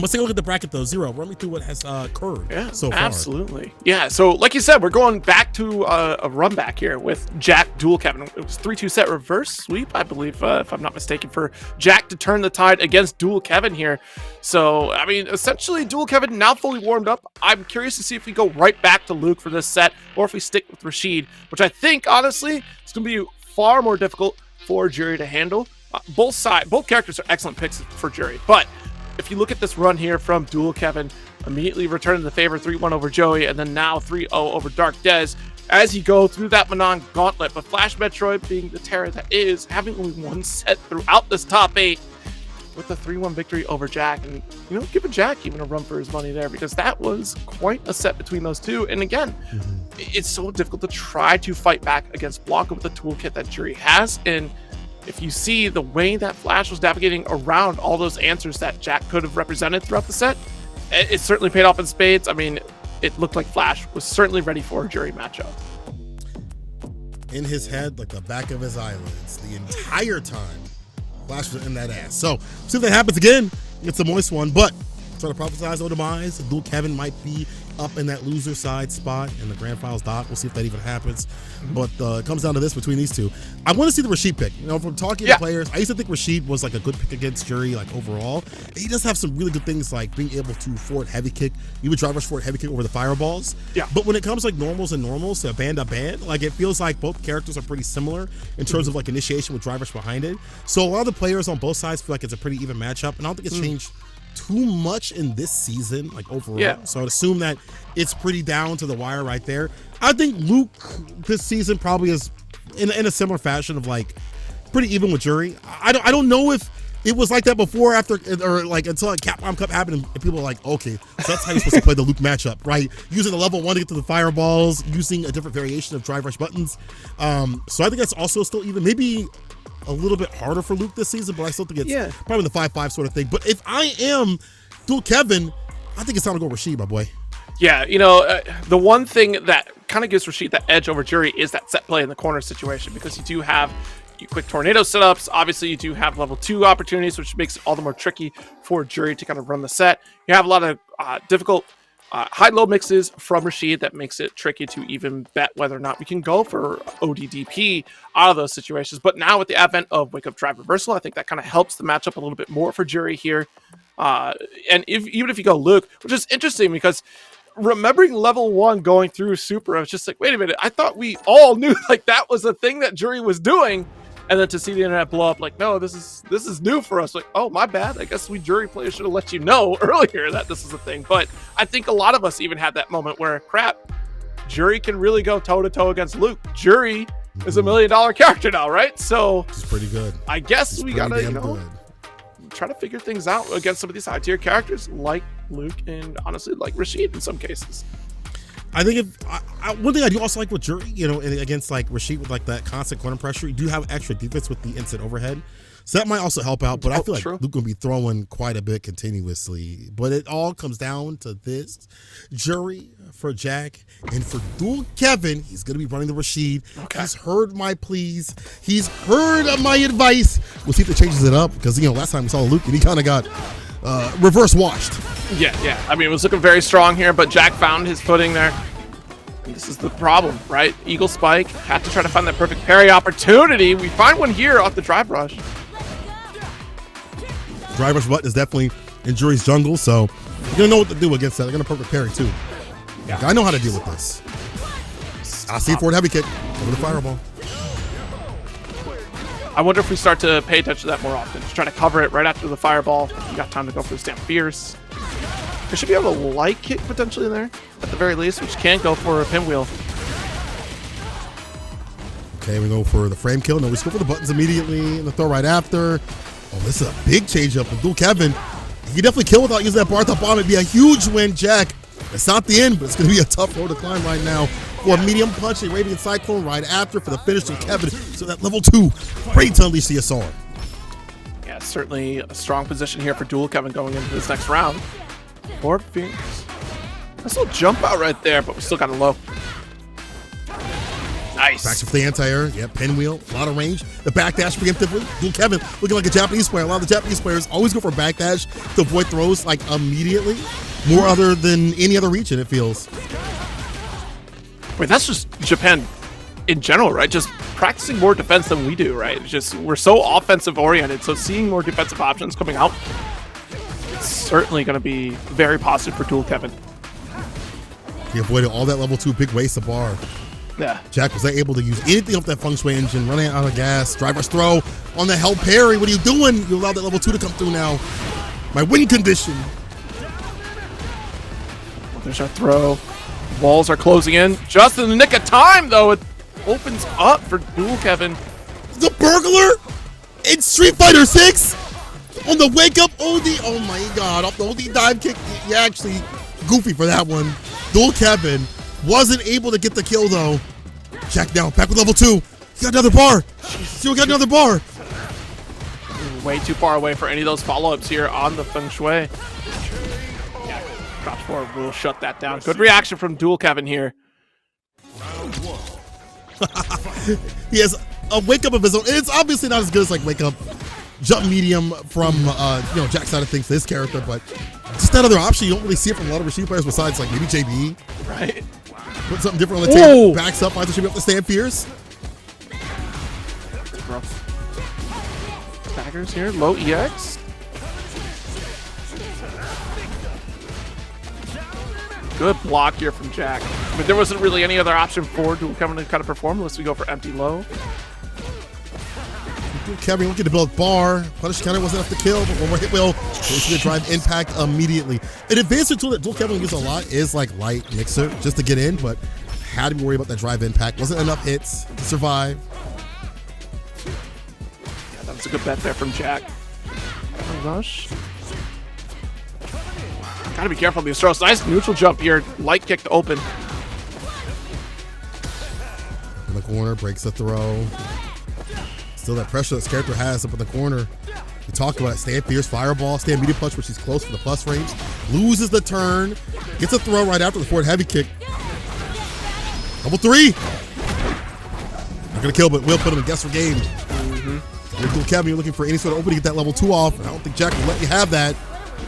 Let's take a look at the bracket though. Zero, run me through what has occurred so far. Absolutely. Yeah, so like you said, we're going back to a run back here with JAK dual Kevin. It was 3-2 set reverse sweep, I believe, if I'm not mistaken, for JAK to turn the tide against dual Kevin here. So, I mean, essentially dual Kevin now fully warmed up. I'm curious to see if we go right back to Luke for this set or if we stick with Rashid, which I think, honestly, it's going to be far more difficult for Juri to handle. Both characters are excellent picks for Juri, but if you look at this run here from dual Kevin, immediately returning the favor 3-1 over Joey, and then now 3-0 over Dark Dez as he go through that Manon gauntlet. But Flash Metroid, being the terror that is, having only one set throughout this top 8 with a 3-1 victory over JAK, and giving JAK even a run for his money there, because that was quite a set between those two. And again, it's so difficult to try to fight back against Blanka with the toolkit that Juri has. And if you see the way that Flash was navigating around all those answers that JAK could have represented throughout the set, it certainly paid off in spades. I mean, it looked like Flash was certainly ready for a Juri matchup. In his head, like the back of his eyelids, the entire time, Flash was in that ass. So, see if that happens again. It's a moist one, but trying to prophesize no demise. Dual Kevin might be up in that loser side spot in the grand finals dock. We'll see if that even happens. But it comes down to this between these two. I want to see the Rashid pick. From talking to players, I used to think Rashid was like a good pick against Juri, like overall. He does have some really good things, like being able to forward heavy kick. You would drive rush forward heavy kick over the fireballs. Yeah. But when it comes like normals, to band, like it feels like both characters are pretty similar in terms of like initiation with drive rush behind it. So a lot of the players on both sides feel like it's a pretty even matchup, and I don't think it's changed too much in this season, like overall. So I'd assume that it's pretty down to the wire right there. I think Luke this season probably is in a similar fashion of like pretty even with Juri. I don't know if it was like that before, after, or like until like Capcom Cup happened and people were like, okay, so that's how you're supposed to play the Luke matchup, right? Using the level 1 to get to the fireballs, using a different variation of drive rush buttons. So I think that's also still even, maybe a little bit harder for Luke this season, but I still think it's probably the 5-5 sort of thing. But if I am dual Kevin, I think it's time to go Rashid, my boy. Yeah, the one thing that kind of gives Rashid that edge over Juri is that set play in the corner situation, because you do have quick tornado setups. Obviously, you do have level 2 opportunities, which makes it all the more tricky for Juri to kind of run the set. You have a lot of difficult high-low mixes from Rashid that makes it tricky to even bet whether or not we can go for ODDP out of those situations. But now with the advent of Wake Up Drive Reversal, I think that kind of helps the matchup a little bit more for Juri here. And even if you go Luke, which is interesting because remembering level 1 going through Super, I was just like, wait a minute, I thought we all knew like that was the thing that Juri was doing. And then to see the internet blow up, like, no, this is new for us. Like, oh, my bad. I guess we Juri players should have let you know earlier that this is a thing. But I think a lot of us even had that moment where, crap, Juri can really go toe-to-toe against Luke. Juri is $1 million character now, right? So it's pretty good. I guess we gotta, try to figure things out against some of these high-tier characters like Luke and honestly like Rashid in some cases. I think one thing I do also like with Juri, against like Rashid with like that constant corner pressure, you do have extra defense with the instant overhead. So that might also help out, but I feel like Luke going to be throwing quite a bit continuously. But it all comes down to this. Juri for JAK and for dual Kevin, he's going to be running the Rashid. Okay. He's heard my pleas. He's heard of my advice. We'll see if it changes it up because, last time we saw Luke and he kind of got reverse washed. Yeah. I mean, it was looking very strong here, but JAK found his footing there. And this is the problem, right? Eagle Spike, have to try to find that perfect parry opportunity. We find one here off the drive rush. Drive rush button is definitely in Juri's jungle, so you're going to know what to do against that. They're going to perfect parry, too. Yeah. I know how to deal with this. I see forward heavy kick over the fireball. I wonder if we start to pay attention to that more often. Just try to cover it right after the fireball. You got time to go for the Stamp Fierce. There should be able to light kick potentially in there, at the very least, which can go for a pinwheel. Okay, we go for the frame kill. No, we just go for the buttons immediately and the throw right after. Oh, this is a big change up with dual Kevin. He can definitely kill without using that bar top bomb. It'd be a huge win, JAK. It's not the end, but it's going to be a tough road to climb right now. For a medium punch, a Radiant Cyclone right after for the finish to Kevin. So that level 2, ready to unleash the SR. Yeah, certainly a strong position here for dual Kevin going into this next round. Forward Fierce. Nice little jump out right there, but we still got a low. Nice. Backs with the anti-air. Yeah, pinwheel. A lot of range. The backdash preemptively. Dual Kevin looking like a Japanese player. A lot of the Japanese players always go for backdash to avoid throws like immediately. More other than any other region, it feels. Wait, that's just Japan in general, right? Just practicing more defense than we do, right? It's just we're so offensive oriented, so seeing more defensive options coming out, it's certainly going to be very positive for Dual Kevin. He avoided all that level 2 big waste of bar. Yeah. JAK was able to use anything off that feng shui engine, running out of gas, driver's throw on the held parry. What are you doing? You allowed that level 2 to come through now. My win condition. There's our throw. Walls are closing in. Just in the nick of time, though. It opens up for Dual Kevin. The burglar in Street Fighter 6 on the wake up OD. Oh my god. Off the OD dive kick. Yeah, actually goofy for that one. Dual Kevin wasn't able to get the kill though. JAK down. Back with level 2. He got another bar. Still got another bar. Way too far away for any of those follow-ups here on the Feng Shui. Drops forward will shut that down. Good reaction from Dual Kevin here. He has a wake up of his own. It's obviously not as good as like wake up jump medium from JAK's side of things for his character, but just that other option you don't really see it from a lot of Rashid players besides like maybe JB. Right. Put something different on the table. Backs up, finds the should be up to stand fierce. Staggers here, low EX. Good block here from JAK. I mean, there wasn't really any other option for Dual Kevin to kind of perform unless we go for empty low. Dual Kevin looking to build bar. Punish counter wasn't enough to kill, but one more hit will. Basically drive impact immediately. An advanced tool that Dual Kevin uses a lot is like light mixer just to get in, but had to be worried about that drive impact. Wasn't enough hits to survive. Yeah, that was a good bet there from JAK. Rush. Gotta be careful of these throws. Nice neutral jump here. Light kick to open. In the corner, breaks the throw. Still that pressure this character has up in the corner. We talked about it. Stand fierce, fireball, stand medium punch, which is close for the plus range. Loses the turn. Gets a throw right after the forward heavy kick. Level 3. Not gonna kill, but will put him in guess for game. Dual Kevin, you're looking for any sort of opening to get that level 2 off. I don't think JAK will let you have that.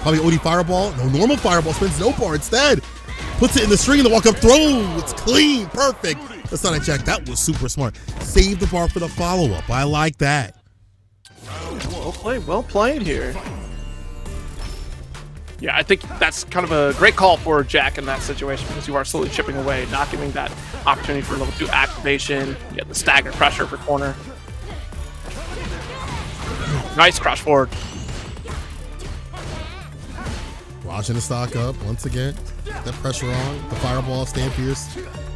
Probably OD fireball. No normal fireball. Spins no bar instead. Puts it in the string and the walk up throw. It's clean. Perfect. That's not a JAK. That was super smart. Save the bar for the follow up. I like that. Well played. Well played here. Yeah, I think that's kind of a great call for JAK in that situation because you are slowly chipping away, not giving that opportunity for level 2 activation. You get the stagger pressure for corner. Nice crash forward. Watching the stock up once again. Get that pressure on. The fireball, stand fierce.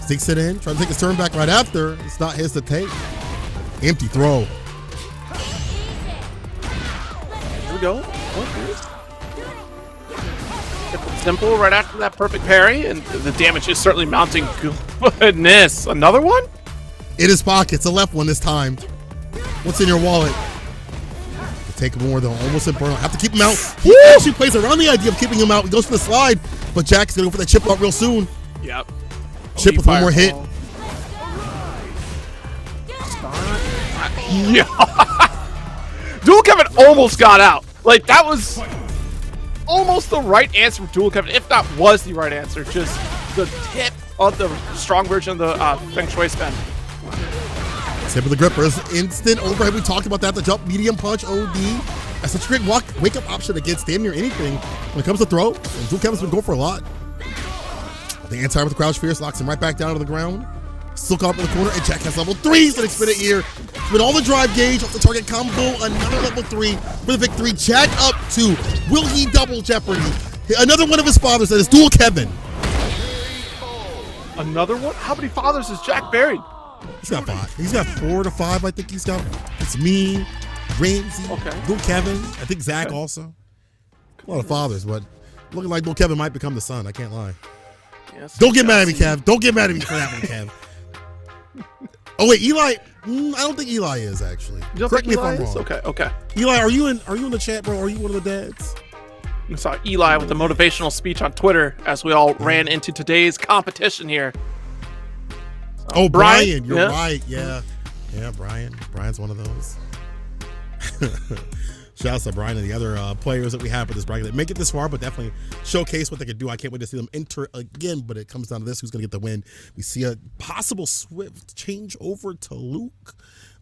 Sticks it in. Trying to take his turn back right after. It's not his to take. Empty throw. Here we go. Simple right after that perfect parry, and the damage is certainly mounting. Goodness. Another one? In his pocket. It's a left one this time. What's in your wallet? Take more though, almost in burnout. Have to keep him out. He actually plays around the idea of keeping him out. He goes for the slide, but JAK's gonna go for that chip out real soon. Yep. Chip with one more hit. Yeah. Dual Kevin almost got out. Like that was almost the right answer for Dual Kevin, if that was the right answer. Just the tip of the strong version of the Feng Shui spin. Tip of the grippers, instant overhead. We talked about that. The jump, medium punch, OD. That's such a great wake up option against damn near anything when it comes to throw. And Dual Kevin's been going for a lot. The anti with the crouch fierce locks him right back down to the ground. Still caught up in the corner, and JAK has level 3s that spin it here. With all the drive gauge off the target combo, another level 3 for the victory. JAK up 2. Will he double jeopardy? Another one of his fathers that is Dual Kevin. Another one? How many fathers has JAK buried? He's got 5. He's got 4 to 5. I think he's got. It's me, Ramsey, Dual Kevin. I think Zach also. A lot of fathers, but looking like Dual Kevin might become the son. I can't lie. Yes, don't get mad at me, Kev. Don't get mad at me for that one, Kev. Oh wait, Eli. I don't think Eli is actually. Correct me if I'm wrong. Okay. Eli, are you in the chat, bro? Are you one of the dads? I saw Eli with the motivational speech on Twitter as we all ran into today's competition here. Oh, Brian. You're right. Yeah. Yeah, Brian. Brian's one of those. Shout out to Brian and the other players that we have for this bracket that make it this far, but definitely showcase what they could do. I can't wait to see them enter again, but it comes down to this: who's going to get the win? We see a possible swift change over to Luke.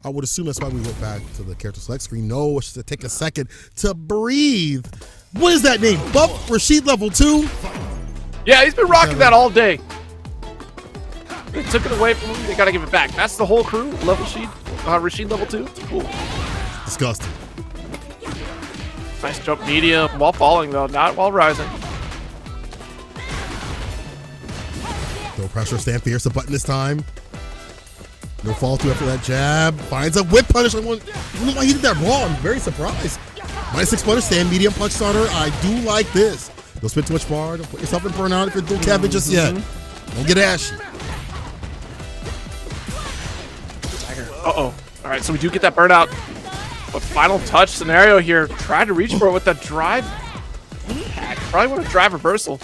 I would assume that's why we went back to the character select screen. No, it's to take a second to breathe. What is that name? Buff Rashid level 2? Yeah, he's been rocking that all day. They took it away from him. They got to give it back. That's the whole crew. Rashid level 2. Cool. Disgusting. Nice jump medium while falling, though, not while rising. No pressure, stand fierce, a button this time. No fall through after that jab. Finds a whip punish. I don't know why he did that raw. I'm very surprised. -6 punish, stand medium punch starter. I do like this. Don't spend too much bar. Don't put yourself in burnout if you're dual Kevin just yet. Don't get ashy. Uh-oh. All right, so we do get that burnout. But final touch scenario here. Try to reach for it with that drive. Probably want a drive reversal.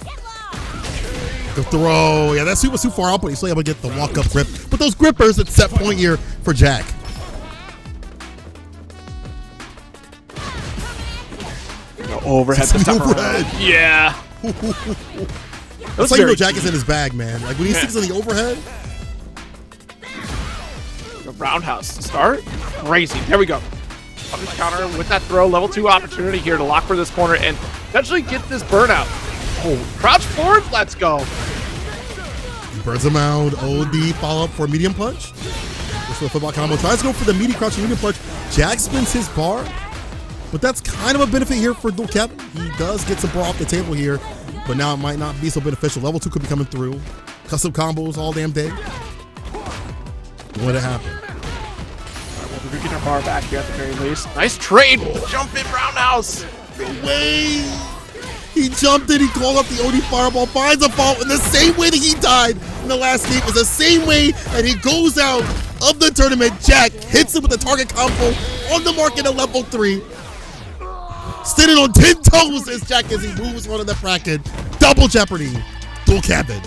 The throw. Yeah, that sweep was too far out, but he's still able to get the walk-up grip. But those grippers at set point here for JAK. No, overhead this time around. Yeah. That's how you know JAK is in his bag, man. Like when he sticks on the overhead. The roundhouse to start. Crazy. There we go. Punish counter with that throw. Level 2 opportunity here to lock for this corner and potentially get this burnout. Oh, crouch forward. Let's go. He burns him out. OD follow up for a medium punch. This for a football combo. Tries to go for the medium crouch and medium punch. JAK spins his bar. But that's kind of a benefit here for dual Kevin. He does get some bar off the table here. But now it might not be so beneficial. Level 2 could be coming through. Custom combos all damn day. What would happen? We're going to get our bar back here at the very least. Nice trade. Jump in roundhouse. No way. He jumped in. He called up the OD fireball. Finds a fall in the same way that he died in the last game. It's the same way that he goes out of the tournament. JAK hits him with the target combo on the market at level 3. Standing on 10 toes as JAK as he moves on to the bracket. Double jeopardy. Dual Kevin.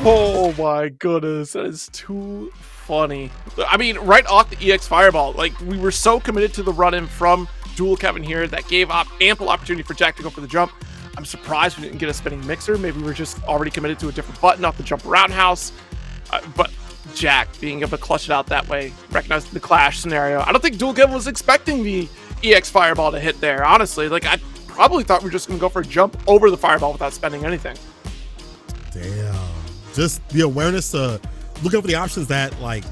Oh my goodness. That is too funny. I mean, right off the EX Fireball, like we were so committed to the run-in from dual Kevin here that gave up ample opportunity for JAK to go for the jump. I'm surprised we didn't get a spinning mixer. Maybe we were just already committed to a different button off the jump roundhouse. But JAK being able to clutch it out that way, recognizing the clash scenario. I don't think dual Kevin was expecting the EX Fireball to hit there, honestly. Like, I probably thought we were just going to go for a jump over the Fireball without spending anything. Damn. Just the awareness to looking for the options that, like,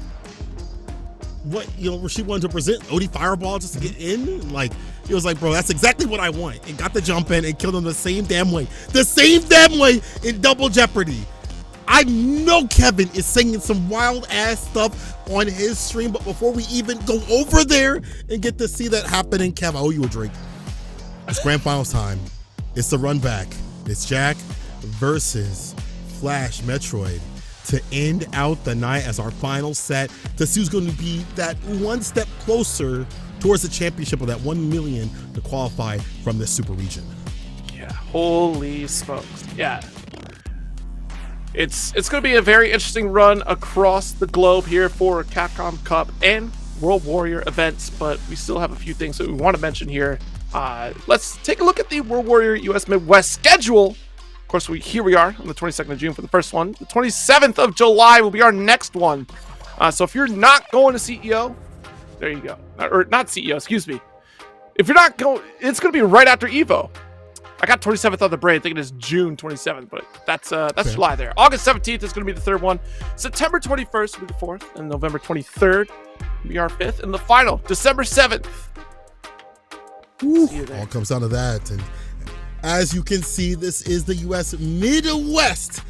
what, you know, Rashid wanted to present, OD Fireball just to get in. Like, it was like, bro, that's exactly what I want. It got the jump in and killed him the same damn way. The same damn way in Double Jeopardy. I know Kevin is saying some wild ass stuff on his stream, but before we even go over there and get to see that happening, Kev, I owe you a drink. It's grand finals time. It's the run back. It's JAK versus Flash Metroid to end out the night as our final set to see who's going to be that one step closer towards the championship of that 1 million to qualify from this super region. Yeah, holy smokes. Yeah. It's going to be a very interesting run across the globe here for Capcom Cup and World Warrior events, but we still have a few things that we want to mention here. Let's take a look at the World Warrior US Midwest schedule. Of course, here we are on the 22nd of June for the first one. The 27th of July will be our next one. So if you're not going to CEO, there you go. Or not CEO, excuse me. If you're not going, it's going to be right after EVO. I got 27th on the brain, thinking it's June 27th, but that's okay. July there. August 17th is going to be the third one. September 21st will be the fourth, and November 23rd will be our fifth, and the final, December 7th. All comes down to that. And as you can see, this is the U.S. Midwest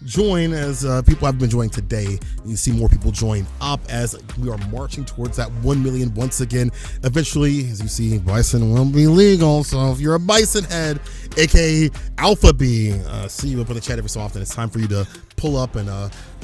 join as people have been joining today. You see more people join up as we are marching towards that 1 million once again. Eventually, as you see, Bison will be legal. So if you're a Bison head, a.k.i. Alpha B, see you up in the chat every so often. It's time for you to pull up and